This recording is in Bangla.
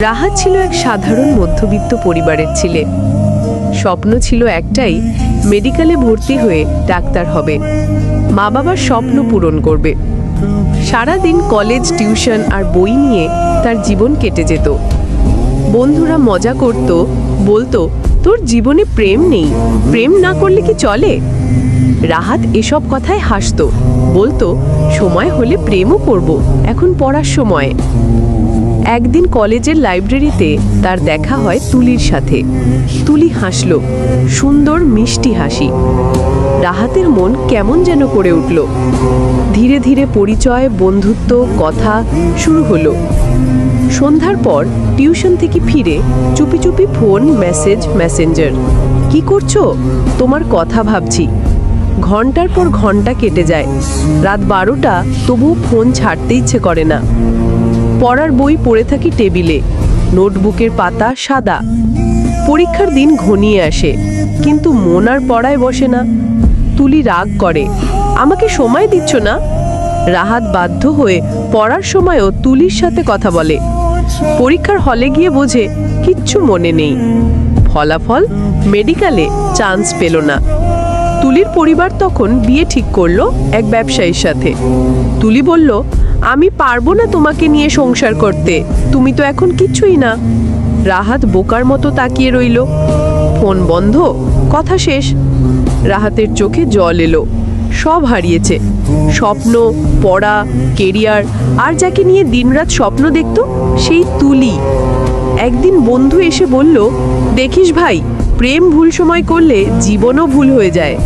রাহাত ছিল এক সাধারণ মধ্যবিত্ত পরিবারের ছেলে। স্বপ্ন ছিল একটাই, মেডিকেলে ভর্তি হয়ে ডাক্তার হবে, মা বাবার স্বপ্ন পূরণ করবে। সারাদিন কলেজ, টিউশন আর বই নিয়ে তার জীবন কেটে যেত। বন্ধুরা মজা করত, বলতো তোর জীবনে প্রেম নেই, প্রেম না করলে কি চলে? রাহাত এসব কথায় হাসতো, বলতো সময় হলে প্রেমও করব, এখন পড়ার সময়। একদিন কলেজের লাইব্রেরিতে তার দেখা হয় তুলির সাথে। তুলি হাসল, সুন্দর মিষ্টি হাসি। রাহাতের মন কেমন যেন করে উঠল। ধীরে ধীরে পরিচয়, বন্ধুত্ব, কথা শুরু হলো। সন্ধ্যার পর টিউশন থেকে ফিরে চুপি চুপি ফোন, মেসেঞ্জার। কি করছো? তোমার কথা ভাবছি। ঘন্টার পর ঘন্টা কেটে যায়। রাত 12টা, তবুও ফোন ছাড়তে ইচ্ছে করে না। পড়ার বই পড়ে থাকি টেবিলে, নোটবুকের পাতা সাদা। পরীক্ষার দিন ঘনিয়ে আসে, কিন্তু মন আর পড়ায় বসে না। তুলি রাগ করে, আমাকে সময় দিচ্ছ না। রাহাত বাধ্য হয়ে পড়ার সময়ও তুলির সাথে কথা বলে। পরীক্ষার হলে গিয়ে বোঝে কিচ্ছু মনে নেই। ফলাফল, মেডিকেলে চান্স পেল না। তুলির পরিবার তখন বিয়ে ঠিক করলো এক ব্যবসায়ীর সাথে। তুলি বলল, আমি পারবো না তোমাকে নিয়ে সংসার করতে, তুমি তো এখন কিচ্ছুই না। রাহাত বোকার মতো তাকিয়ে রইল। ফোন বন্ধ, কথা শেষ। রাহাতের চোখে জল এলো। সব হারিয়েছে, স্বপ্ন, পড়া, কেরিয়ার, আর যাকে নিয়ে দিনরাত স্বপ্ন দেখত সেই তুলি। একদিন বন্ধু এসে বলল, দেখিস ভাই, প্রেম ভুল সময় করলে জীবনও ভুল হয়ে যায়।